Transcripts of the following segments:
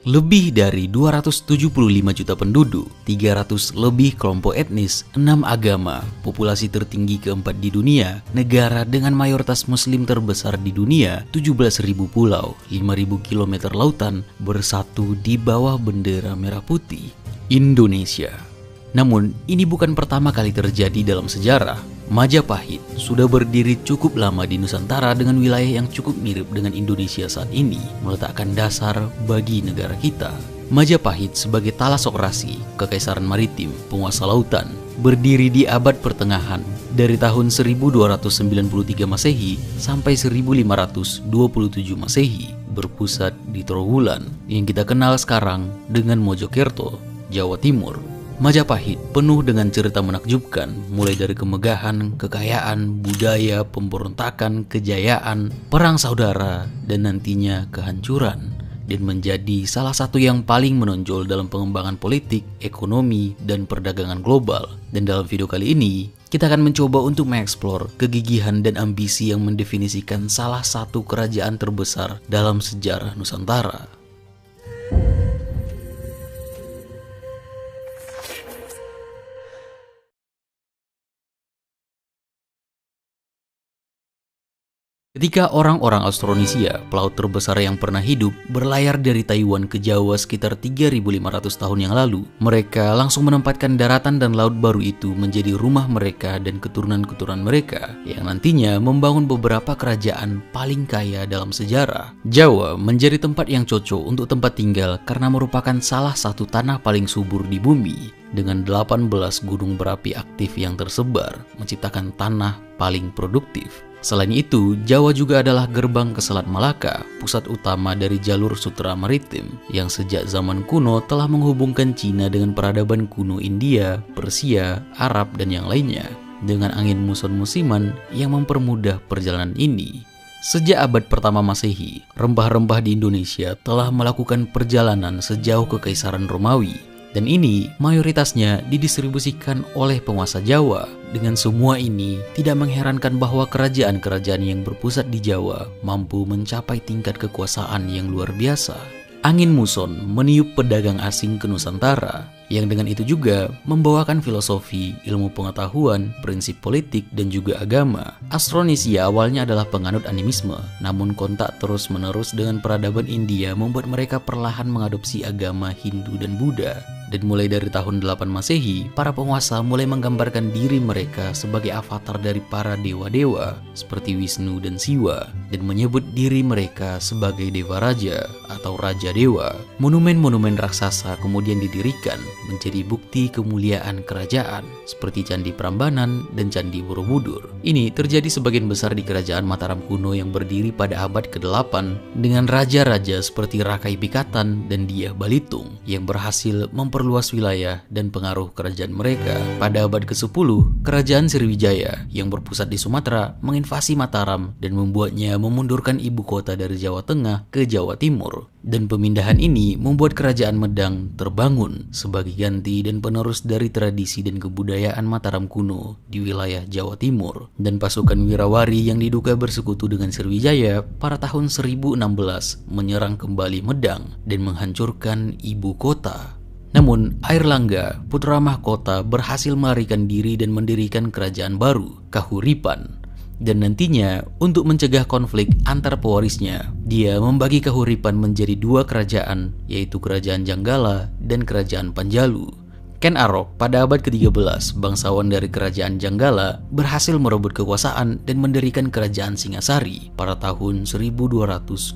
Lebih dari 275 juta penduduk, 300 lebih kelompok etnis, 6 agama, populasi tertinggi keempat di dunia, negara dengan mayoritas muslim terbesar di dunia, 17.000 pulau, 5.000 km lautan, bersatu di bawah bendera merah putih, Indonesia. Namun, ini bukan pertama kali terjadi dalam sejarah. Majapahit sudah berdiri cukup lama di Nusantara dengan wilayah yang cukup mirip dengan Indonesia saat ini, meletakkan dasar bagi negara kita. Majapahit sebagai talasokrasi, kekaisaran maritim, penguasa lautan, berdiri di abad pertengahan dari tahun 1293 Masehi sampai 1527 Masehi, berpusat di Trowulan yang kita kenal sekarang dengan Mojokerto, Jawa Timur. Majapahit penuh dengan cerita menakjubkan, mulai dari kemegahan, kekayaan, budaya, pemberontakan, kejayaan, perang saudara, dan nantinya kehancuran, dan menjadi salah satu yang paling menonjol dalam pengembangan politik, ekonomi, dan perdagangan global. Dan dalam video kali ini, kita akan mencoba untuk mengeksplor kegigihan dan ambisi yang mendefinisikan salah satu kerajaan terbesar dalam sejarah Nusantara. Ketika orang-orang Austronesia, pelaut terbesar yang pernah hidup, berlayar dari Taiwan ke Jawa sekitar 3.500 tahun yang lalu, mereka langsung menempatkan daratan dan laut baru itu menjadi rumah mereka dan keturunan-keturunan mereka, yang nantinya membangun beberapa kerajaan paling kaya dalam sejarah. Jawa menjadi tempat yang cocok untuk tempat tinggal karena merupakan salah satu tanah paling subur di bumi, dengan 18 gunung berapi aktif yang tersebar, menciptakan tanah paling produktif. Selain itu, Jawa juga adalah gerbang ke Selat Malaka, pusat utama dari jalur sutra maritim yang sejak zaman kuno telah menghubungkan Cina dengan peradaban kuno India, Persia, Arab, dan yang lainnya, dengan angin muson musiman yang mempermudah perjalanan ini. Sejak abad pertama Masehi, rempah-rempah di Indonesia telah melakukan perjalanan sejauh Kekaisaran Romawi, dan ini mayoritasnya didistribusikan oleh penguasa Jawa. Dengan semua ini, tidak mengherankan bahwa kerajaan-kerajaan yang berpusat di Jawa mampu mencapai tingkat kekuasaan yang luar biasa. Angin muson meniup pedagang asing ke Nusantara, yang dengan itu juga membawakan filosofi, ilmu pengetahuan, prinsip politik, dan juga agama. Austronesia awalnya adalah penganut animisme, namun kontak terus-menerus dengan peradaban India membuat mereka perlahan mengadopsi agama Hindu dan Buddha. Dan mulai dari tahun 8 Masehi, para penguasa mulai menggambarkan diri mereka sebagai avatar dari para dewa-dewa seperti Wisnu dan Siwa, dan menyebut diri mereka sebagai Dewa Raja atau Raja Dewa. Monumen-monumen raksasa kemudian didirikan menjadi bukti kemuliaan kerajaan seperti Candi Prambanan dan Candi Borobudur. Ini terjadi sebagian besar di kerajaan Mataram kuno yang berdiri pada abad ke-8 dengan raja-raja seperti Rakai Pikatan dan Dyah Balitung yang berhasil memperluas wilayah dan pengaruh kerajaan mereka. Pada abad ke-10, kerajaan Sriwijaya yang berpusat di Sumatera menginvasi Mataram dan membuatnya memundurkan ibu kota dari Jawa Tengah ke Jawa Timur. Dan pemindahan ini membuat kerajaan Medang terbangun sebagai ganti dan penerus dari tradisi dan kebudayaan Mataram kuno di wilayah Jawa Timur. Dan pasukan Wirawari yang diduga bersekutu dengan Sriwijaya pada tahun 1016 menyerang kembali Medang dan menghancurkan ibu kota. Namun, Airlangga, putra mahkota, berhasil melarikan diri dan mendirikan kerajaan baru, Kahuripan. Dan nantinya, untuk mencegah konflik antar pewarisnya, dia membagi Kahuripan menjadi dua kerajaan, yaitu Kerajaan Janggala dan Kerajaan Panjalu. Ken Arok pada abad ke-13, bangsawan dari Kerajaan Janggala, berhasil merebut kekuasaan dan mendirikan Kerajaan Singasari pada tahun 1222.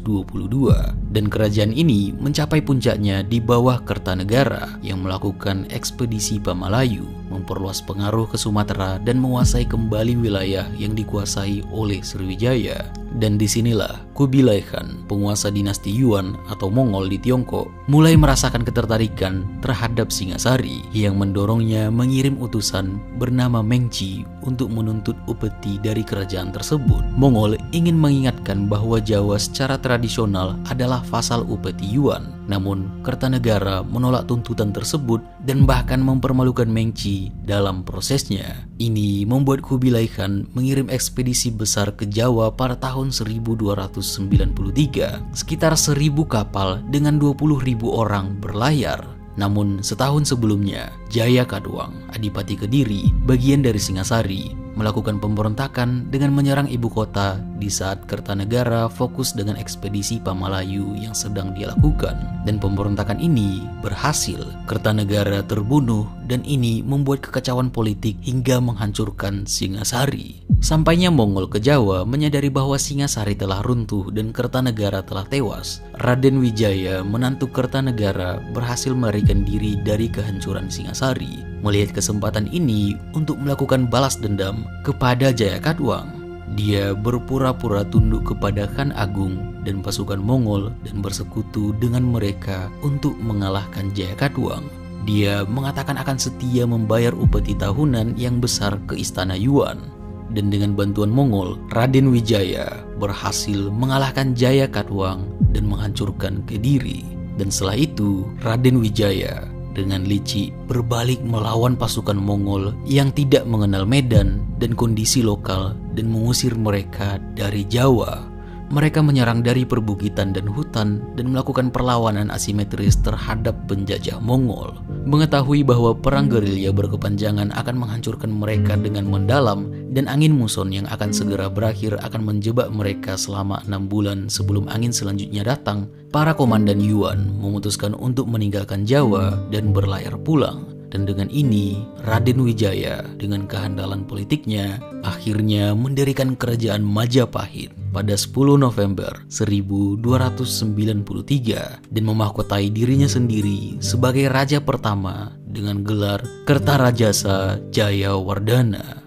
Dan kerajaan ini mencapai puncaknya di bawah Kertanegara yang melakukan ekspedisi Pamalayu, memperluas pengaruh ke Sumatera dan menguasai kembali wilayah yang dikuasai oleh Sriwijaya. Dan disinilah Kubilai Khan, penguasa dinasti Yuan atau Mongol di Tiongkok, mulai merasakan ketertarikan terhadap Singasari yang mendorongnya mengirim utusan bernama Mengci untuk menuntut upeti dari kerajaan tersebut. Mongol ingin mengingatkan bahwa Jawa secara tradisional adalah vasal upeti Yuan. Namun, Kertanegara menolak tuntutan tersebut dan bahkan mempermalukan Mengci diri dalam prosesnya. Ini membuat Kubilai Khan mengirim ekspedisi besar ke Jawa pada tahun 1293. Sekitar 1000 kapal dengan 20.000 orang berlayar. Namun setahun sebelumnya, Jaya Kadwang, Adipati Kediri, bagian dari Singasari, melakukan pemberontakan dengan menyerang ibu kota di saat Kertanegara fokus dengan ekspedisi Pamalayu yang sedang dia lakukan. Dan pemberontakan ini berhasil. Kertanegara terbunuh dan ini membuat kekacauan politik hingga menghancurkan Singasari. Sampainya Mongol ke Jawa menyadari bahwa Singasari telah runtuh dan Kertanegara telah tewas. Raden Wijaya, menantu Kertanegara, berhasil melarikan diri dari kehancuran Singasari. Melihat kesempatan ini untuk melakukan balas dendam kepada Jaya Kadwang, dia berpura-pura tunduk kepada Khan Agung dan pasukan Mongol dan bersekutu dengan mereka untuk mengalahkan Jaya Kadwang. Dia mengatakan akan setia membayar upeti tahunan yang besar ke Istana Yuan. Dan dengan bantuan Mongol, Raden Wijaya berhasil mengalahkan Jaya Kadwang dan menghancurkan Kediri. Dan setelah itu, Raden Wijaya dengan licik berbalik melawan pasukan Mongol yang tidak mengenal medan dan kondisi lokal dan mengusir mereka dari Jawa. Mereka menyerang dari perbukitan dan hutan dan melakukan perlawanan asimetris terhadap penjajah Mongol. Mengetahui bahwa perang gerilya berkepanjangan akan menghancurkan mereka dengan mendalam dan angin muson yang akan segera berakhir akan menjebak mereka selama 6 bulan sebelum angin selanjutnya datang, para komandan Yuan memutuskan untuk meninggalkan Jawa dan berlayar pulang. Dan dengan ini, Raden Wijaya dengan kehandalan politiknya akhirnya mendirikan kerajaan Majapahit pada 10 November 1293 dan memahkotai dirinya sendiri sebagai raja pertama dengan gelar Kertarajasa Jayawardhana.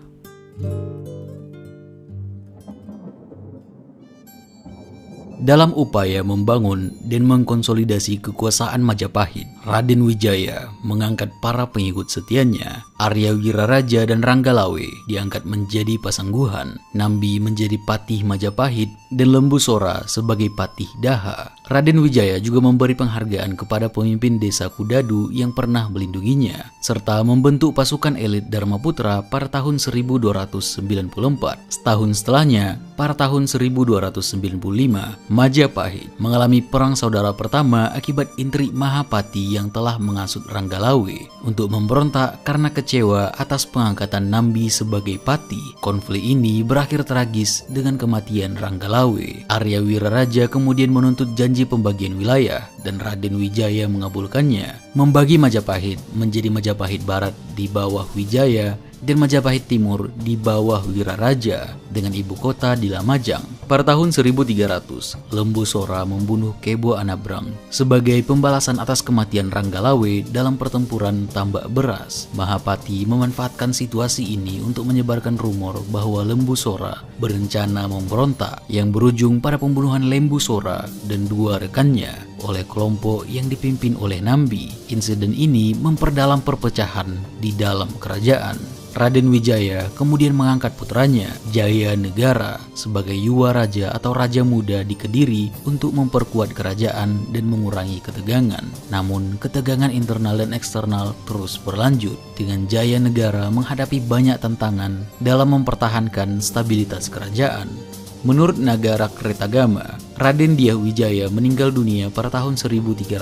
Dalam upaya membangun dan mengkonsolidasi kekuasaan Majapahit, Raden Wijaya mengangkat para pengikut setianya. Arya Wiraraja dan Ranggalawe diangkat menjadi pasangguhan, Nambi menjadi patih Majapahit, dan Lembu Sora sebagai patih Daha. Raden Wijaya juga memberi penghargaan kepada pemimpin desa Kudadu yang pernah melindunginya, serta membentuk pasukan elit Dharmaputra pada tahun 1294. Setahun setelahnya, pada tahun 1295, Majapahit mengalami perang saudara pertama akibat intrik Mahapati yang telah mengasut Ranggalawe untuk memberontak karena kecewa atas pengangkatan Nambi sebagai pati. Konflik ini berakhir tragis dengan kematian Ranggalawe. Arya Wiraraja kemudian menuntut janji pembagian wilayah dan Raden Wijaya mengabulkannya, membagi Majapahit menjadi Majapahit Barat di bawah Wijaya dan Majapahit Timur di bawah Wiraraja dengan ibu kota di Lamajang. Pada tahun 1300, Lembu Sora membunuh Kebo Anabrang sebagai pembalasan atas kematian Ranggalawe dalam pertempuran Tambak Beras. Mahapati memanfaatkan situasi ini untuk menyebarkan rumor bahwa Lembu Sora berencana memberontak yang berujung pada pembunuhan Lembu Sora dan 2 rekannya oleh kelompok yang dipimpin oleh Nambi. Insiden ini memperdalam perpecahan di dalam kerajaan. Raden Wijaya kemudian mengangkat putranya, Jaya Negara, sebagai Yuwa Raja atau Raja Muda di Kediri untuk memperkuat kerajaan dan mengurangi ketegangan. Namun, ketegangan internal dan eksternal terus berlanjut, dengan Jaya Negara menghadapi banyak tantangan dalam mempertahankan stabilitas kerajaan. Menurut Nagara Kretagama, Raden Dyah Wijaya meninggal dunia pada tahun 1309.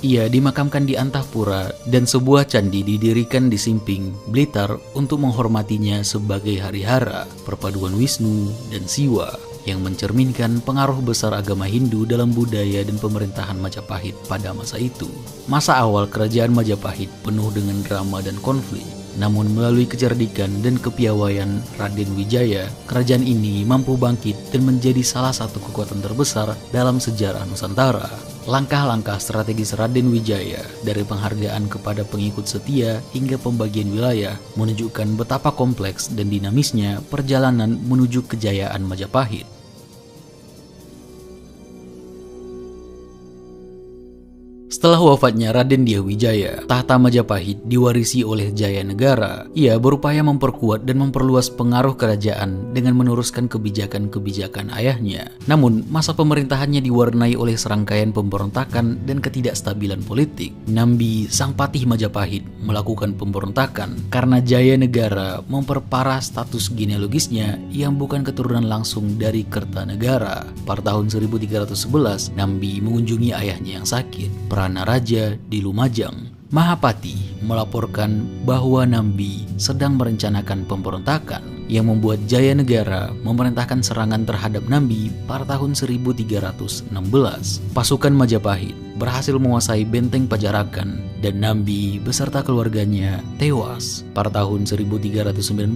Ia dimakamkan di Antahpura dan sebuah candi didirikan di Simping, Blitar untuk menghormatinya sebagai harihara, perpaduan Wisnu dan Siwa, yang mencerminkan pengaruh besar agama Hindu dalam budaya dan pemerintahan Majapahit pada masa itu. Masa awal kerajaan Majapahit penuh dengan drama dan konflik. Namun melalui kecerdikan dan kepiawaian Raden Wijaya, kerajaan ini mampu bangkit dan menjadi salah satu kekuatan terbesar dalam sejarah Nusantara. Langkah-langkah strategis Raden Wijaya, dari penghargaan kepada pengikut setia hingga pembagian wilayah, menunjukkan betapa kompleks dan dinamisnya perjalanan menuju kejayaan Majapahit. Setelah wafatnya Raden Diyahwijaya, tahta Majapahit diwarisi oleh Jayanegara. Ia berupaya memperkuat dan memperluas pengaruh kerajaan dengan meneruskan kebijakan-kebijakan ayahnya. Namun, masa pemerintahannya diwarnai oleh serangkaian pemberontakan dan ketidakstabilan politik. Nambi, sang patih Majapahit, melakukan pemberontakan karena Jayanegara memperparah status genealogisnya yang bukan keturunan langsung dari Kertanegara. Pada tahun 1311, Nambi mengunjungi ayahnya yang sakit, Pranaraja di Lumajang. Mahapati melaporkan bahwa Nambi sedang merencanakan pemberontakan yang membuat Jayanegara memerintahkan serangan terhadap Nambi pada tahun 1316. Pasukan Majapahit berhasil menguasai benteng Pajarakan dan Nambi beserta keluarganya tewas. Pada tahun 1319,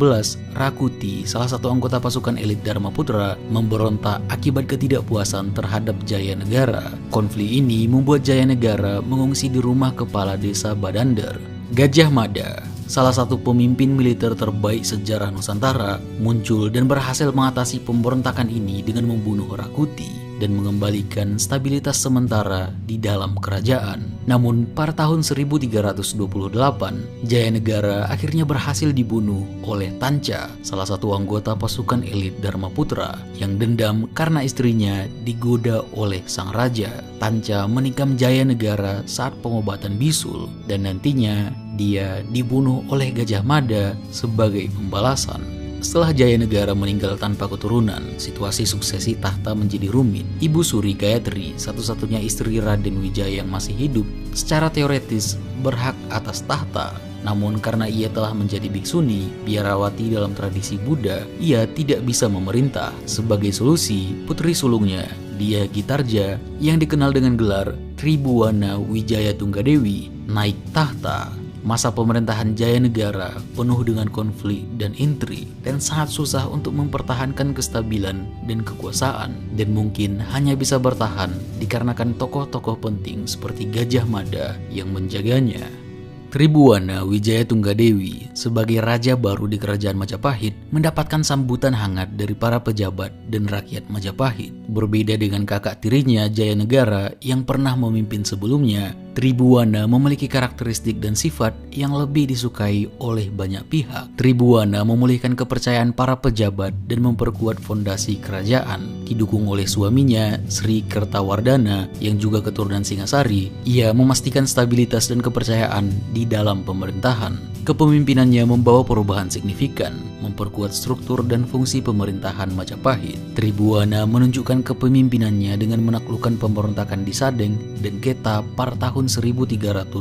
Rakuti, salah satu anggota pasukan elit Dharmaputra, memberontak akibat ketidakpuasan terhadap Jayanegara. Konflik ini membuat Jayanegara mengungsi di rumah kepala desa Badandar. Gajah Mada, salah satu pemimpin militer terbaik sejarah Nusantara, muncul dan berhasil mengatasi pemberontakan ini dengan membunuh Rakuti dan mengembalikan stabilitas sementara di dalam kerajaan. Namun pada tahun 1328, Jayanegara akhirnya berhasil dibunuh oleh Tanca, salah satu anggota pasukan elit Dharmaputra, yang dendam karena istrinya digoda oleh sang raja. Tanca menikam Jayanegara saat pengobatan bisul dan nantinya dia dibunuh oleh Gajah Mada sebagai pembalasan. Setelah Jayanegara meninggal tanpa keturunan, situasi suksesi tahta menjadi rumit. Ibu Suri Gayatri, satu-satunya istri Raden Wijaya yang masih hidup, secara teoretis berhak atas tahta. Namun karena ia telah menjadi biksuni, biarawati dalam tradisi Buddha, ia tidak bisa memerintah. Sebagai solusi, putri sulungnya, Dia Gitarja, yang dikenal dengan gelar Tribuwana Wijaya Tunggadewi, naik tahta. Masa pemerintahan Jayanegara penuh dengan konflik dan intrik dan sangat susah untuk mempertahankan kestabilan dan kekuasaan, dan mungkin hanya bisa bertahan dikarenakan tokoh-tokoh penting seperti Gajah Mada yang menjaganya. Tribuwana Wijaya Tunggadewi sebagai raja baru di kerajaan Majapahit mendapatkan sambutan hangat dari para pejabat dan rakyat Majapahit. Berbeda dengan kakak tirinya Jayanegara yang pernah memimpin sebelumnya, Tribuwana memiliki karakteristik dan sifat yang lebih disukai oleh banyak pihak. Tribuwana memulihkan kepercayaan para pejabat dan memperkuat fondasi kerajaan. Didukung oleh suaminya, Sri Kertawardhana, yang juga keturunan Singasari, ia memastikan stabilitas dan kepercayaan di dalam pemerintahan. Kepemimpinannya membawa perubahan signifikan, memperkuat struktur dan fungsi pemerintahan Majapahit. Tribuwana menunjukkan kepemimpinannya dengan menaklukkan pemberontakan di Sadeng dan Keta pada tahun 1331.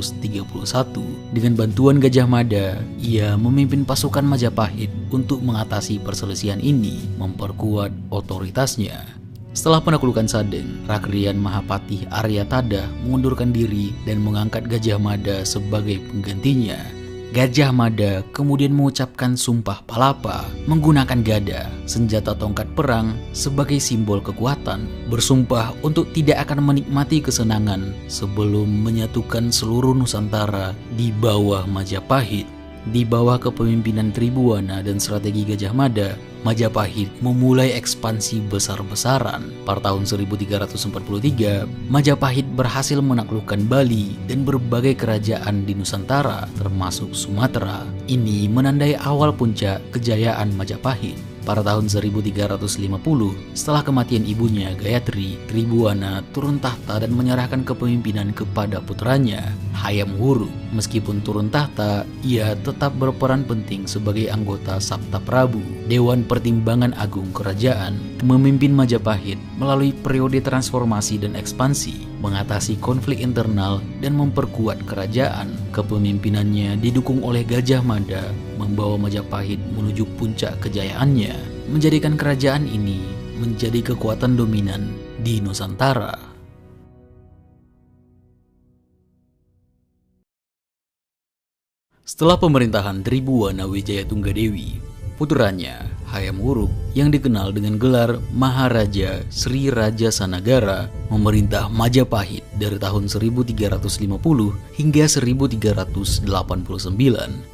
Dengan bantuan Gajah Mada, ia memimpin pasukan Majapahit untuk mengatasi perselisihan ini, memperkuat otoritasnya. Setelah penaklukan Sadeng, Rakrian Mahapatih Aryatada mengundurkan diri dan mengangkat Gajah Mada sebagai penggantinya. Gajah Mada kemudian mengucapkan sumpah palapa menggunakan gada, senjata tongkat perang, sebagai simbol kekuatan. Bersumpah untuk tidak akan menikmati kesenangan sebelum menyatukan seluruh Nusantara di bawah Majapahit. Di bawah kepemimpinan Tribuwana dan strategi Gajah Mada, Majapahit memulai ekspansi besar-besaran. Pada tahun 1343, Majapahit berhasil menaklukkan Bali dan berbagai kerajaan di Nusantara, termasuk Sumatera. Ini menandai awal puncak kejayaan Majapahit. Pada tahun 1350, setelah kematian ibunya Gayatri, Tribuwana turun tahta dan menyerahkan kepemimpinan kepada putranya, Hayam Wuruk. Meskipun turun tahta, ia tetap berperan penting sebagai anggota Sabta Prabu, Dewan Pertimbangan Agung Kerajaan, memimpin Majapahit melalui periode transformasi dan ekspansi, mengatasi konflik internal dan memperkuat kerajaan. Kepemimpinannya didukung oleh Gajah Mada, membawa Majapahit menuju puncak kejayaannya, menjadikan kerajaan ini menjadi kekuatan dominan di Nusantara. Setelah pemerintahan Tribuwana Wijaya Tunggadewi, putranya Hayam Wuruk yang dikenal dengan gelar Maharaja Sri Raja Sanagara memerintah Majapahit dari tahun 1350 hingga 1389.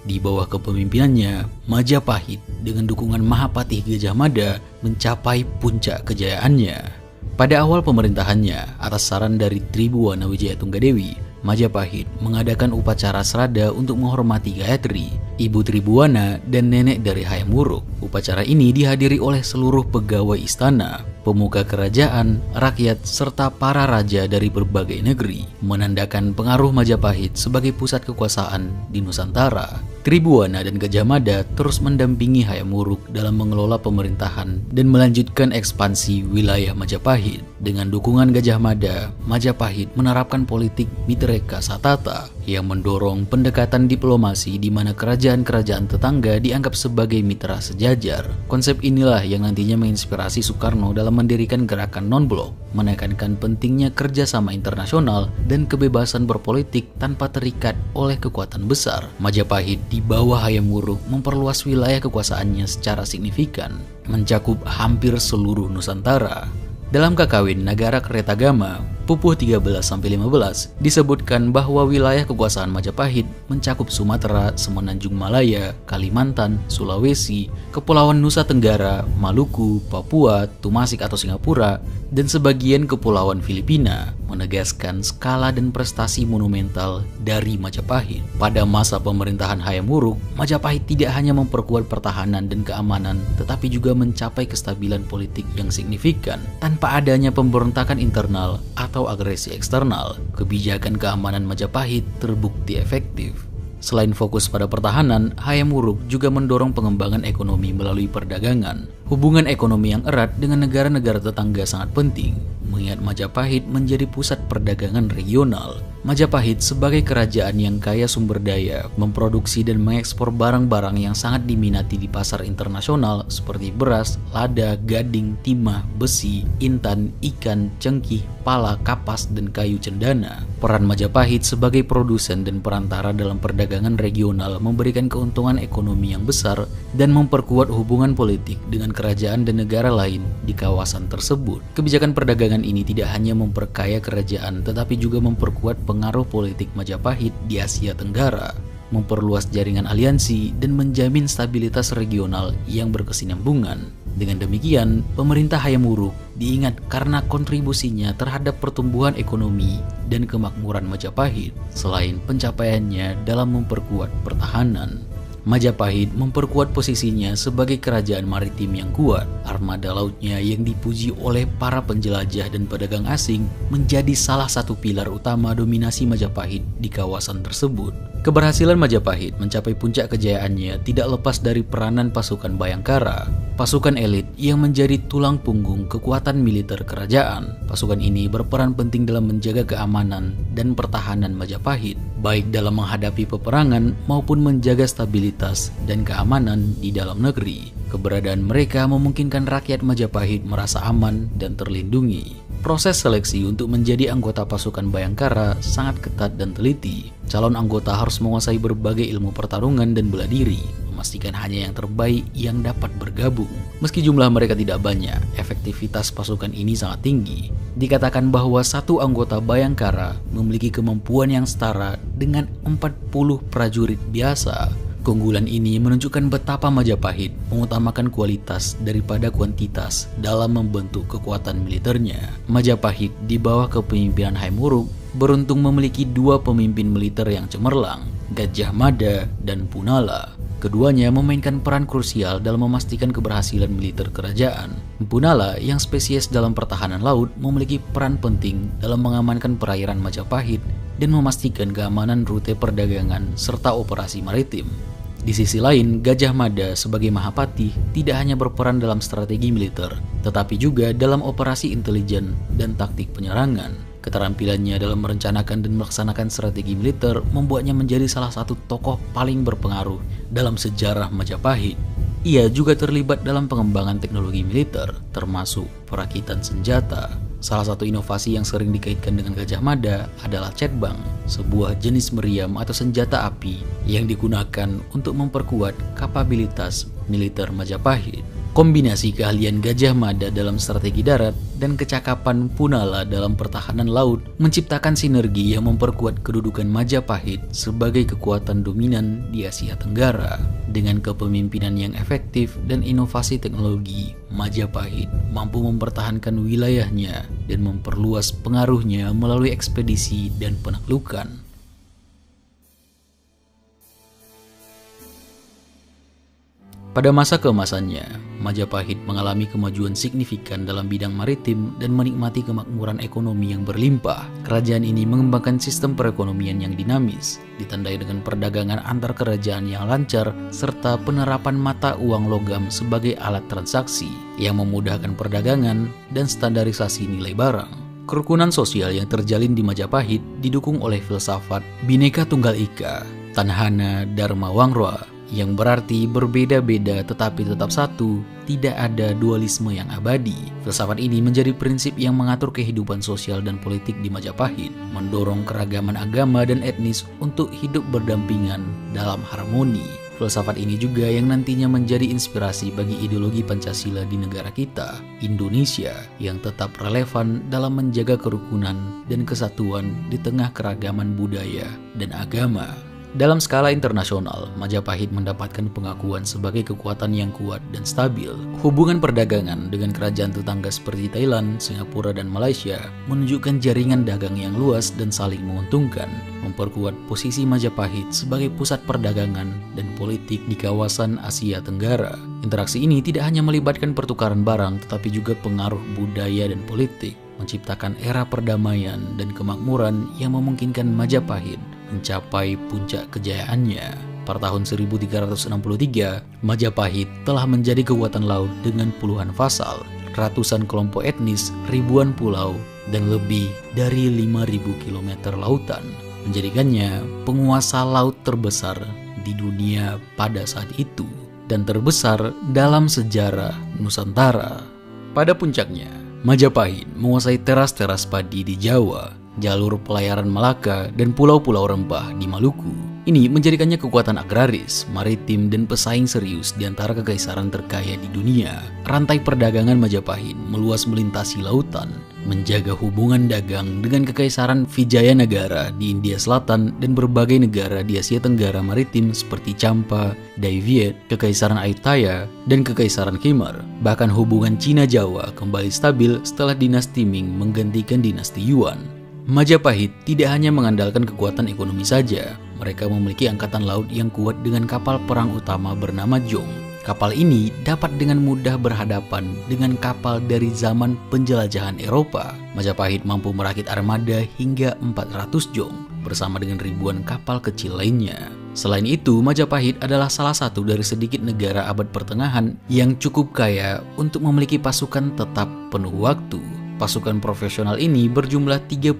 Di bawah kepemimpinannya, Majapahit dengan dukungan Mahapatih Gajah Mada mencapai puncak kejayaannya. Pada awal pemerintahannya, atas saran dari Tribuwana Wijaya Tunggadewi, Majapahit mengadakan upacara srada untuk menghormati Gayatri, ibu Tribuana dan nenek dari Hayam Wuruk. Upacara ini dihadiri oleh seluruh pegawai istana, pemuka kerajaan, rakyat, serta para raja dari berbagai negeri, menandakan pengaruh Majapahit sebagai pusat kekuasaan di Nusantara. Tribuana dan Gajah Mada terus mendampingi Hayam Wuruk dalam mengelola pemerintahan dan melanjutkan ekspansi wilayah Majapahit. Dengan dukungan Gajah Mada, Majapahit menerapkan politik Mitreka Satata yang mendorong pendekatan diplomasi di mana kerajaan-kerajaan tetangga dianggap sebagai mitra sejajar. Konsep inilah yang nantinya menginspirasi Soekarno dalam mendirikan gerakan non-blok, menekankan pentingnya kerjasama internasional dan kebebasan berpolitik tanpa terikat oleh kekuatan besar. Majapahit di bawah Hayam Wuruk memperluas wilayah kekuasaannya secara signifikan, mencakup hampir seluruh Nusantara. Dalam Kakawin Nagara Kertagama, Pupuh 13-15 disebutkan bahwa wilayah kekuasaan Majapahit mencakup Sumatera, Semenanjung Malaya, Kalimantan, Sulawesi, Kepulauan Nusa Tenggara, Maluku, Papua, Tumasik atau Singapura, dan sebagian kepulauan Filipina, menegaskan skala dan prestasi monumental dari Majapahit. Pada masa pemerintahan Hayam Wuruk, Majapahit tidak hanya memperkuat pertahanan dan keamanan, tetapi juga mencapai kestabilan politik yang signifikan. Tanpa adanya pemberontakan internal atau agresi eksternal, kebijakan keamanan Majapahit terbukti efektif. Selain fokus pada pertahanan, Hayam Wuruk juga mendorong pengembangan ekonomi melalui perdagangan. Hubungan ekonomi yang erat dengan negara-negara tetangga sangat penting, mengingat Majapahit menjadi pusat perdagangan regional. Majapahit sebagai kerajaan yang kaya sumber daya, memproduksi dan mengekspor barang-barang yang sangat diminati di pasar internasional seperti beras, lada, gading, timah, besi, intan, ikan, cengkih, pala, kapas, dan kayu cendana. Peran Majapahit sebagai produsen dan perantara dalam perdagangan regional memberikan keuntungan ekonomi yang besar dan memperkuat hubungan politik dengan kerajaan dan negara lain di kawasan tersebut. Kebijakan perdagangan ini tidak hanya memperkaya kerajaan tetapi juga memperkuat pengaruh politik Majapahit di Asia Tenggara, memperluas jaringan aliansi, dan menjamin stabilitas regional yang berkesinambungan. Dengan demikian, pemerintah Hayam Wuruk diingat karena kontribusinya terhadap pertumbuhan ekonomi dan kemakmuran Majapahit, selain pencapaiannya dalam memperkuat pertahanan. Majapahit memperkuat posisinya sebagai kerajaan maritim yang kuat. Armada lautnya yang dipuji oleh para penjelajah dan pedagang asing menjadi salah satu pilar utama dominasi Majapahit di kawasan tersebut. Keberhasilan Majapahit mencapai puncak kejayaannya tidak lepas dari peranan pasukan Bhayangkara, pasukan elit yang menjadi tulang punggung kekuatan militer kerajaan. Pasukan ini berperan penting dalam menjaga keamanan dan pertahanan Majapahit, baik dalam menghadapi peperangan maupun menjaga stabilitas dan keamanan di dalam negeri. Keberadaan mereka memungkinkan rakyat Majapahit merasa aman dan terlindungi. Proses seleksi untuk menjadi anggota pasukan Bhayangkara sangat ketat dan teliti. Calon anggota harus menguasai berbagai ilmu pertarungan dan bela diri, memastikan hanya yang terbaik yang dapat bergabung. Meski jumlah mereka tidak banyak, efektivitas pasukan ini sangat tinggi. Dikatakan bahwa satu anggota Bhayangkara memiliki kemampuan yang setara dengan 40 prajurit biasa. Keunggulan ini menunjukkan betapa Majapahit mengutamakan kualitas daripada kuantitas dalam membentuk kekuatan militernya. Majapahit di bawah kepemimpinan Hayam Wuruk beruntung memiliki dua pemimpin militer yang cemerlang, Gajah Mada dan Punala. Keduanya memainkan peran krusial dalam memastikan keberhasilan militer kerajaan. Punala yang spesies dalam pertahanan laut memiliki peran penting dalam mengamankan perairan Majapahit dan memastikan keamanan rute perdagangan serta operasi maritim. Di sisi lain, Gajah Mada sebagai Mahapati tidak hanya berperan dalam strategi militer, tetapi juga dalam operasi intelijen dan taktik penyerangan. Keterampilannya dalam merencanakan dan melaksanakan strategi militer membuatnya menjadi salah satu tokoh paling berpengaruh dalam sejarah Majapahit. Ia juga terlibat dalam pengembangan teknologi militer, termasuk perakitan senjata. Salah satu inovasi yang sering dikaitkan dengan Gajah Mada adalah cetbang, sebuah jenis meriam atau senjata api yang digunakan untuk memperkuat kapabilitas militer Majapahit. Kombinasi keahlian Gajah Mada dalam strategi darat dan kecakapan Punala dalam pertahanan laut menciptakan sinergi yang memperkuat kedudukan Majapahit sebagai kekuatan dominan di Asia Tenggara. Dengan kepemimpinan yang efektif dan inovasi teknologi, Majapahit mampu mempertahankan wilayahnya dan memperluas pengaruhnya melalui ekspedisi dan penaklukan. Pada masa keemasannya, Majapahit mengalami kemajuan signifikan dalam bidang maritim dan menikmati kemakmuran ekonomi yang berlimpah. Kerajaan ini mengembangkan sistem perekonomian yang dinamis, ditandai dengan perdagangan antar kerajaan yang lancar, serta penerapan mata uang logam sebagai alat transaksi yang memudahkan perdagangan dan standarisasi nilai barang. Kerukunan sosial yang terjalin di Majapahit didukung oleh filsafat Bhinneka Tunggal Ika, Tanhana Dharma Wangro, yang berarti berbeda-beda tetapi tetap satu, tidak ada dualisme yang abadi. Filsafat ini menjadi prinsip yang mengatur kehidupan sosial dan politik di Majapahit, mendorong keragaman agama dan etnis untuk hidup berdampingan dalam harmoni. Filsafat ini juga yang nantinya menjadi inspirasi bagi ideologi Pancasila di negara kita, Indonesia, yang tetap relevan dalam menjaga kerukunan dan kesatuan di tengah keragaman budaya dan agama. Dalam skala internasional, Majapahit mendapatkan pengakuan sebagai kekuatan yang kuat dan stabil. Hubungan perdagangan dengan kerajaan tetangga seperti Thailand, Singapura, dan Malaysia menunjukkan jaringan dagang yang luas dan saling menguntungkan, memperkuat posisi Majapahit sebagai pusat perdagangan dan politik di kawasan Asia Tenggara. Interaksi ini tidak hanya melibatkan pertukaran barang, tetapi juga pengaruh budaya dan politik, menciptakan era perdamaian dan kemakmuran yang memungkinkan Majapahit mencapai puncak kejayaannya. Pada tahun 1363, Majapahit telah menjadi kekuatan laut dengan puluhan vasal, ratusan kelompok etnis, ribuan pulau, dan lebih dari 5.000 km lautan, menjadikannya penguasa laut terbesar di dunia pada saat itu dan terbesar dalam sejarah Nusantara. Pada puncaknya, Majapahit menguasai teras-teras padi di Jawa, jalur pelayaran Malaka, dan pulau-pulau rempah di Maluku. Ini menjadikannya kekuatan agraris, maritim, dan pesaing serius di antara kekaisaran terkaya di dunia. Rantai perdagangan Majapahit meluas melintasi lautan, menjaga hubungan dagang dengan kekaisaran Vijayanagara di India Selatan dan berbagai negara di Asia Tenggara maritim seperti Champa, Dai Viet, Kekaisaran Ayutthaya, dan Kekaisaran Khmer. Bahkan hubungan Cina-Jawa kembali stabil setelah dinasti Ming menggantikan dinasti Yuan. Majapahit tidak hanya mengandalkan kekuatan ekonomi saja, mereka memiliki angkatan laut yang kuat dengan kapal perang utama bernama Jong. Kapal ini dapat dengan mudah berhadapan dengan kapal dari zaman penjelajahan Eropa. Majapahit mampu merakit armada hingga 400 Jong bersama dengan ribuan kapal kecil lainnya. Selain itu, Majapahit adalah salah satu dari sedikit negara abad pertengahan yang cukup kaya untuk memiliki pasukan tetap penuh waktu. Pasukan profesional ini berjumlah 30.000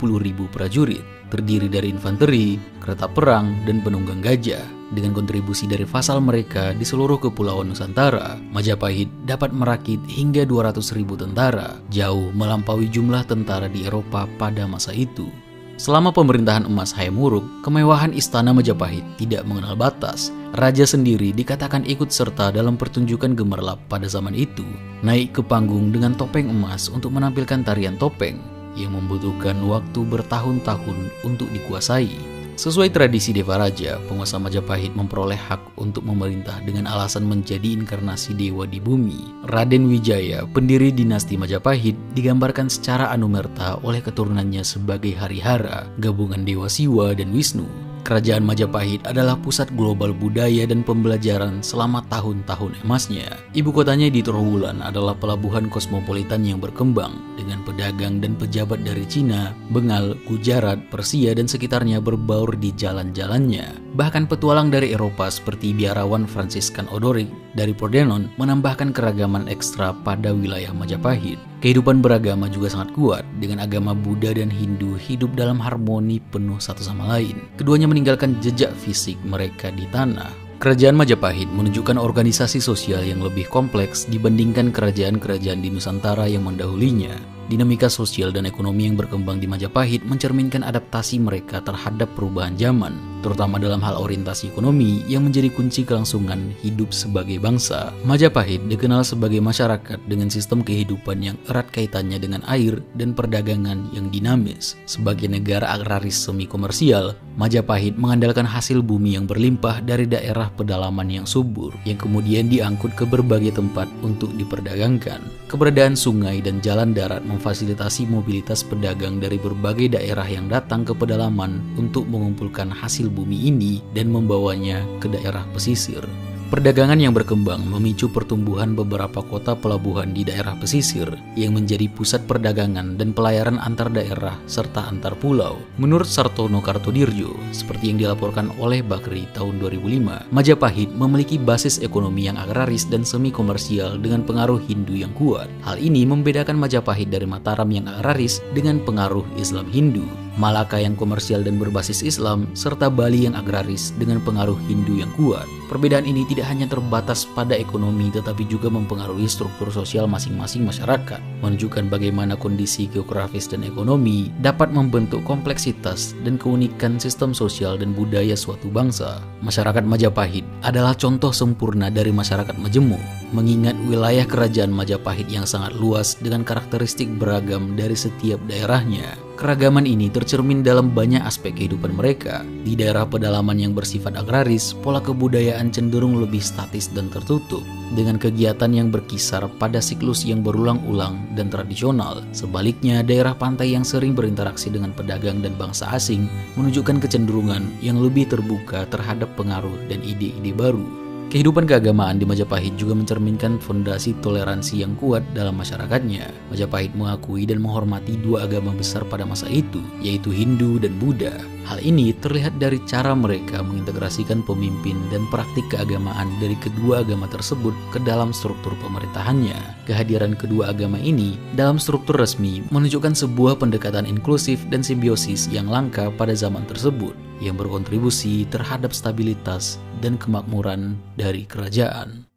prajurit, terdiri dari infanteri, kereta perang, dan penunggang gajah. Dengan kontribusi dari vasal mereka di seluruh kepulauan Nusantara, Majapahit dapat merakit hingga 200.000 tentara, jauh melampaui jumlah tentara di Eropa pada masa itu. Selama pemerintahan emas Hayam Wuruk, kemewahan istana Majapahit tidak mengenal batas. Raja sendiri dikatakan ikut serta dalam pertunjukan gemerlap pada zaman itu, naik ke panggung dengan topeng emas untuk menampilkan tarian topeng yang membutuhkan waktu bertahun-tahun untuk dikuasai. Sesuai tradisi Deva Raja, penguasa Majapahit memperoleh hak untuk memerintah dengan alasan menjadi inkarnasi dewa di bumi. Raden Wijaya, pendiri dinasti Majapahit, digambarkan secara anumerta oleh keturunannya sebagai Harihara, gabungan Dewa Siwa dan Wisnu. Kerajaan Majapahit adalah pusat global budaya dan pembelajaran selama tahun-tahun emasnya. Ibu kotanya di Trowulan adalah pelabuhan kosmopolitan yang berkembang, dengan pedagang dan pejabat dari Cina, Bengal, Gujarat, Persia, dan sekitarnya berbaur di jalan-jalannya. Bahkan petualang dari Eropa seperti biarawan Franciscan Odoric dari Pordenone menambahkan keragaman ekstra pada wilayah Majapahit. Kehidupan beragama juga sangat kuat, dengan agama Buddha dan Hindu hidup dalam harmoni penuh satu sama lain. Keduanya meninggalkan jejak fisik mereka di tanah. Kerajaan Majapahit menunjukkan organisasi sosial yang lebih kompleks dibandingkan kerajaan-kerajaan di Nusantara yang mendahulinya. Dinamika sosial dan ekonomi yang berkembang di Majapahit mencerminkan adaptasi mereka terhadap perubahan zaman. terutama dalam hal orientasi ekonomi yang menjadi kunci kelangsungan hidup sebagai bangsa. Majapahit dikenal sebagai masyarakat dengan sistem kehidupan yang erat kaitannya dengan air dan perdagangan yang dinamis. Sebagai negara agraris semi komersial, Majapahit mengandalkan hasil bumi yang berlimpah dari daerah pedalaman yang subur, yang kemudian diangkut ke berbagai tempat untuk diperdagangkan. Keberadaan sungai dan jalan darat memfasilitasi mobilitas pedagang dari berbagai daerah yang datang ke pedalaman untuk mengumpulkan hasil bumi ini dan membawanya ke daerah pesisir. Perdagangan yang berkembang memicu pertumbuhan beberapa kota pelabuhan di daerah pesisir yang menjadi pusat perdagangan dan pelayaran antar daerah serta antar pulau. Menurut Sartono Kartodirjo, seperti yang dilaporkan oleh Bakri tahun 2005, Majapahit memiliki basis ekonomi yang agraris dan semi komersial dengan pengaruh Hindu yang kuat. Hal ini membedakan Majapahit dari Mataram yang agraris dengan pengaruh Islam Hindu, Malaka yang komersial dan berbasis Islam, serta Bali yang agraris dengan pengaruh Hindu yang kuat. Perbedaan ini tidak hanya terbatas pada ekonomi tetapi juga mempengaruhi struktur sosial masing-masing masyarakat, menunjukkan bagaimana kondisi geografis dan ekonomi dapat membentuk kompleksitas dan keunikan sistem sosial dan budaya suatu bangsa. Masyarakat Majapahit adalah contoh sempurna dari masyarakat majemuk, mengingat wilayah kerajaan Majapahit yang sangat luas dengan karakteristik beragam dari setiap daerahnya. Keragaman ini tercermin dalam banyak aspek kehidupan mereka. Di daerah pedalaman yang bersifat agraris, pola kebudayaan cenderung lebih statis dan tertutup, dengan kegiatan yang berkisar pada siklus yang berulang-ulang dan tradisional. Sebaliknya, daerah pantai yang sering berinteraksi dengan pedagang dan bangsa asing menunjukkan kecenderungan yang lebih terbuka terhadap pengaruh dan ide-ide baru. Kehidupan keagamaan di Majapahit juga mencerminkan fondasi toleransi yang kuat dalam masyarakatnya. Majapahit mengakui dan menghormati dua agama besar pada masa itu, yaitu Hindu dan Buddha. Hal ini terlihat dari cara mereka mengintegrasikan pemimpin dan praktik keagamaan dari kedua agama tersebut ke dalam struktur pemerintahannya. Kehadiran kedua agama ini dalam struktur resmi menunjukkan sebuah pendekatan inklusif dan simbiosis yang langka pada zaman tersebut, yang berkontribusi terhadap stabilitas dan kemakmuran dari kerajaan.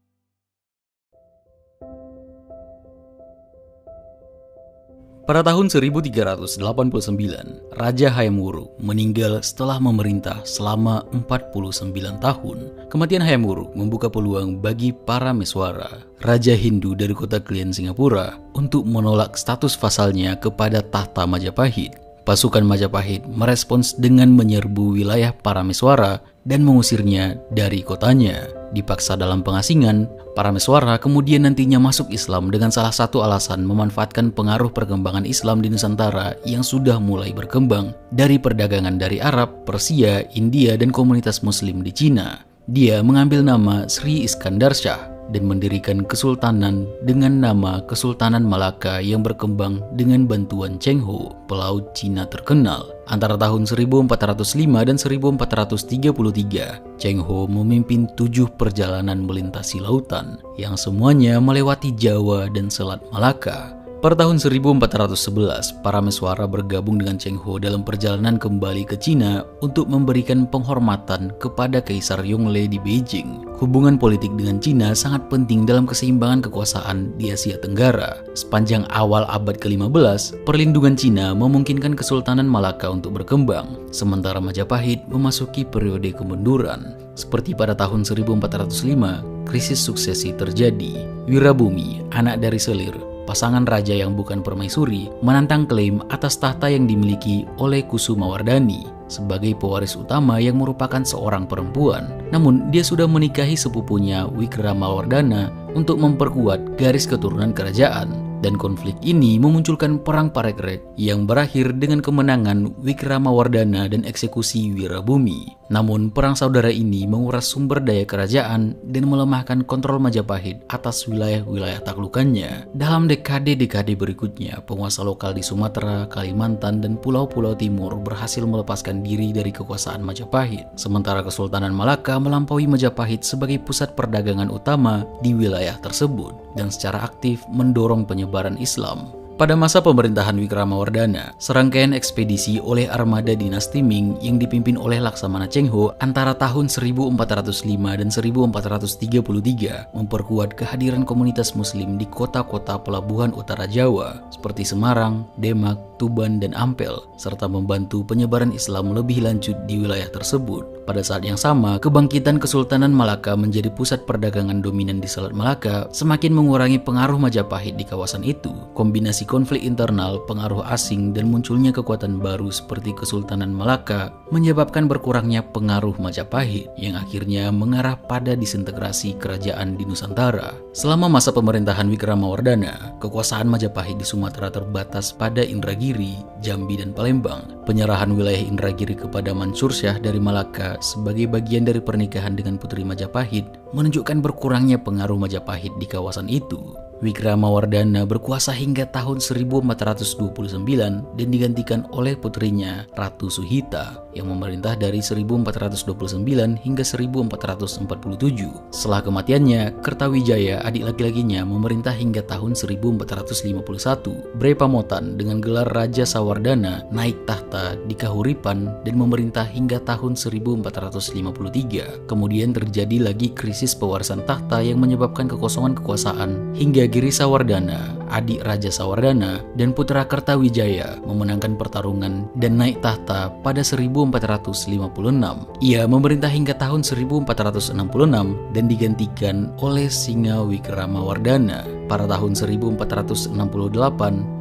Pada tahun 1389, Raja Hayam Wuruk meninggal setelah memerintah selama 49 tahun. Kematian Hayam Wuruk membuka peluang bagi para Meswara, Raja Hindu dari kota Klien, Singapura, untuk menolak status vasalnya kepada tahta Majapahit. Pasukan Majapahit merespons dengan menyerbu wilayah Parameswara dan mengusirnya dari kotanya. Dipaksa dalam pengasingan, Parameswara kemudian nantinya masuk Islam dengan salah satu alasan memanfaatkan pengaruh perkembangan Islam di Nusantara yang sudah mulai berkembang dari perdagangan dari Arab, Persia, India, dan komunitas Muslim di Cina. Dia mengambil nama Sri Iskandar Shah dan mendirikan kesultanan dengan nama Kesultanan Malaka yang berkembang dengan bantuan Cheng Ho, pelaut Cina terkenal. Antara tahun 1405 dan 1433, Cheng Ho memimpin 7 perjalanan melintasi lautan yang semuanya melewati Jawa dan Selat Malaka. Pada tahun 1411, Parameswara bergabung dengan Cheng Ho dalam perjalanan kembali ke Cina untuk memberikan penghormatan kepada Kaisar Yongle di Beijing. Hubungan politik dengan Cina sangat penting dalam keseimbangan kekuasaan di Asia Tenggara. Sepanjang awal abad ke-15, perlindungan Cina memungkinkan Kesultanan Malaka untuk berkembang, sementara Majapahit memasuki periode kemunduran. Seperti pada tahun 1405, krisis suksesi terjadi. Wirabumi, anak dari Selir, pasangan raja yang bukan permaisuri, menantang klaim atas tahta yang dimiliki oleh Kusumawardhani sebagai pewaris utama yang merupakan seorang perempuan. Namun, dia sudah menikahi sepupunya Wikramawardhana untuk memperkuat garis keturunan kerajaan. Dan konflik ini memunculkan perang Parekrek yang berakhir dengan kemenangan Wikramawardhana dan eksekusi Wirabumi. Namun, perang saudara ini menguras sumber daya kerajaan dan melemahkan kontrol Majapahit atas wilayah-wilayah taklukannya. Dalam dekade-dekade berikutnya, penguasa lokal di Sumatera, Kalimantan, dan pulau-pulau timur berhasil melepaskan diri dari kekuasaan Majapahit. Sementara Kesultanan Malaka melampaui Majapahit sebagai pusat perdagangan utama di wilayah tersebut dan secara aktif mendorong penyebaran Islam. Pada masa pemerintahan Wikramawardhana, serangkaian ekspedisi oleh armada dinasti Ming yang dipimpin oleh Laksamana Cheng Ho antara tahun 1405 dan 1433 memperkuat kehadiran komunitas muslim di kota-kota pelabuhan utara Jawa seperti Semarang, Demak, Tuban, dan Ampel, serta membantu penyebaran Islam lebih lanjut di wilayah tersebut. Pada saat yang sama, kebangkitan Kesultanan Malaka menjadi pusat perdagangan dominan di Selat Malaka semakin mengurangi pengaruh Majapahit di kawasan itu. Kombinasi konflik internal, pengaruh asing, dan munculnya kekuatan baru seperti Kesultanan Malaka menyebabkan berkurangnya pengaruh Majapahit yang akhirnya mengarah pada disintegrasi kerajaan di Nusantara. Selama masa pemerintahan Wikramawardhana, kekuasaan Majapahit di Sumatera terbatas pada Indragiri, Jambi, dan Palembang. Penyerahan wilayah Indragiri kepada Mansur Shah dari Malaka sebagai bagian dari pernikahan dengan Putri Majapahit menunjukkan berkurangnya pengaruh Majapahit di kawasan itu. Wikramawardhana berkuasa hingga tahun 1429 dan digantikan oleh putrinya Ratu Suhita yang memerintah dari 1429 hingga 1447. Setelah kematiannya, Kertawijaya, adik laki-lakinya, memerintah hingga tahun 1451. Bre Pamotan dengan gelar Raja Sawardhana naik tahta di Kahuripan dan memerintah hingga tahun 1453. Kemudian terjadi lagi krisis pewarisan tahta yang menyebabkan kekosongan kekuasaan hingga Giri Sawardhana, adik Raja Sawardhana, dan putra Kertawijaya memenangkan pertarungan dan naik tahta pada 1456. Ia memerintah hingga tahun 1466 dan digantikan oleh Singa Wikramawardhana. Pada tahun 1468,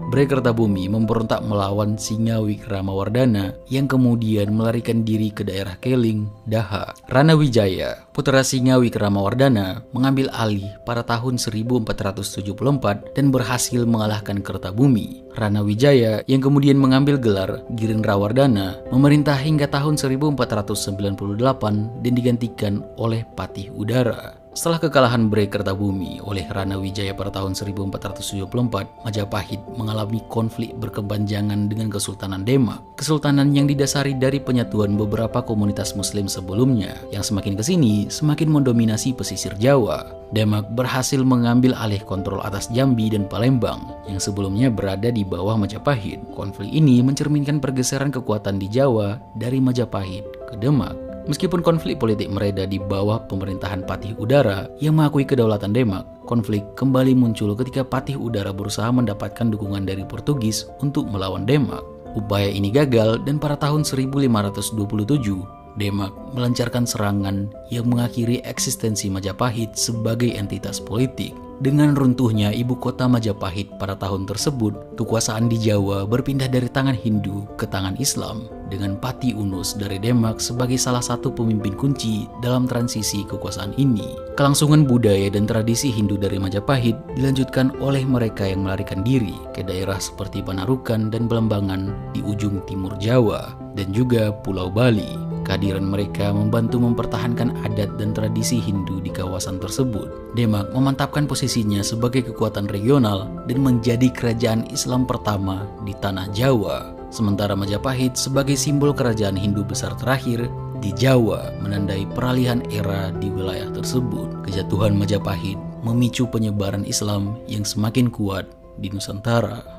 Bre Kertabumi memberontak melawan Singa Wikramawardhana yang kemudian melarikan diri ke daerah Keling, Daha. Rana Wijaya, putra Singa Wikramawardhana, mengambil alih pada tahun 1474 dan berhasil mengalahkan Kertabumi. Rana Wijaya yang kemudian mengambil gelar Girindrawardhana memerintah hingga tahun 1498 dan digantikan oleh Patih Udara. Setelah kekalahan Bre Kertabumi oleh Rana Wijaya pada tahun 1474, Majapahit mengalami konflik berkepanjangan dengan Kesultanan Demak. Kesultanan yang didasari dari penyatuan beberapa komunitas muslim sebelumnya, yang semakin kesini semakin mendominasi pesisir Jawa. Demak berhasil mengambil alih kontrol atas Jambi dan Palembang yang sebelumnya berada di bawah Majapahit. Konflik ini mencerminkan pergeseran kekuatan di Jawa dari Majapahit ke Demak. Meskipun konflik politik mereda di bawah pemerintahan Patih Udara yang mengakui kedaulatan Demak, konflik kembali muncul ketika Patih Udara berusaha mendapatkan dukungan dari Portugis untuk melawan Demak. Upaya ini gagal dan pada tahun 1527, Demak melancarkan serangan yang mengakhiri eksistensi Majapahit sebagai entitas politik. Dengan runtuhnya ibu kota Majapahit pada tahun tersebut, kekuasaan di Jawa berpindah dari tangan Hindu ke tangan Islam, dengan Pati Unus dari Demak sebagai salah satu pemimpin kunci dalam transisi kekuasaan ini. Kelangsungan budaya dan tradisi Hindu dari Majapahit dilanjutkan oleh mereka yang melarikan diri ke daerah seperti Panarukan dan Belambangan di ujung timur Jawa, dan juga Pulau Bali. Kehadiran mereka membantu mempertahankan adat dan tradisi Hindu di kawasan tersebut. Demak memantapkan posisinya sebagai kekuatan regional dan menjadi kerajaan Islam pertama di tanah Jawa. Sementara Majapahit sebagai simbol kerajaan Hindu besar terakhir di Jawa menandai peralihan era di wilayah tersebut. Kejatuhan Majapahit memicu penyebaran Islam yang semakin kuat di Nusantara.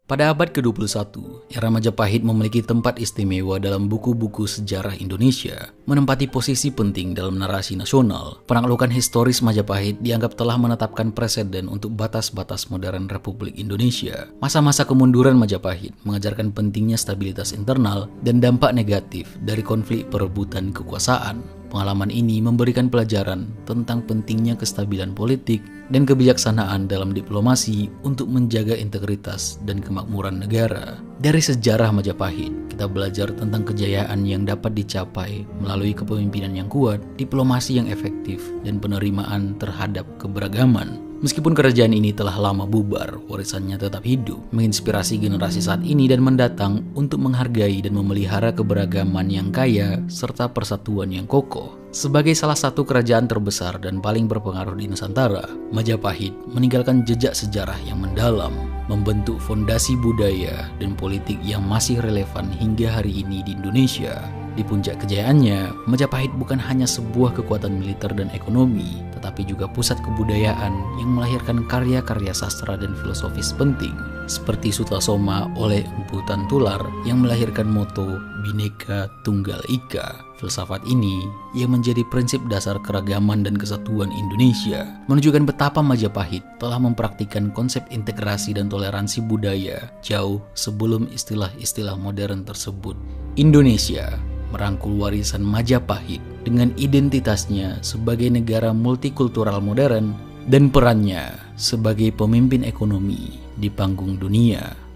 Pada abad ke-21, era Majapahit memiliki tempat istimewa dalam buku-buku sejarah Indonesia, menempati posisi penting dalam narasi nasional. Penaklukan historis Majapahit dianggap telah menetapkan preseden untuk batas-batas modern Republik Indonesia. Masa-masa kemunduran Majapahit mengajarkan pentingnya stabilitas internal dan dampak negatif dari konflik perebutan kekuasaan. Pengalaman ini memberikan pelajaran tentang pentingnya kestabilan politik dan kebijaksanaan dalam diplomasi untuk menjaga integritas dan kemakmuran negara. Dari sejarah Majapahit, kita belajar tentang kejayaan yang dapat dicapai melalui kepemimpinan yang kuat, diplomasi yang efektif, dan penerimaan terhadap keberagaman. Meskipun kerajaan ini telah lama bubar, warisannya tetap hidup, menginspirasi generasi saat ini dan mendatang untuk menghargai dan memelihara keberagaman yang kaya serta persatuan yang kokoh. Sebagai salah satu kerajaan terbesar dan paling berpengaruh di Nusantara, Majapahit meninggalkan jejak sejarah yang mendalam, membentuk fondasi budaya dan politik yang masih relevan hingga hari ini di Indonesia. Di puncak kejayaannya, Majapahit bukan hanya sebuah kekuatan militer dan ekonomi, tetapi juga pusat kebudayaan yang melahirkan karya-karya sastra dan filosofis penting. seperti Sutasoma oleh Empu Tantular yang melahirkan moto Bhinneka Tunggal Ika. Filsafat ini yang menjadi prinsip dasar keragaman dan kesatuan Indonesia menunjukkan betapa Majapahit telah mempraktikkan konsep integrasi dan toleransi budaya jauh sebelum istilah-istilah modern tersebut. Indonesia merangkul warisan Majapahit dengan identitasnya sebagai negara multikultural modern dan perannya sebagai pemimpin ekonomi di panggung dunia.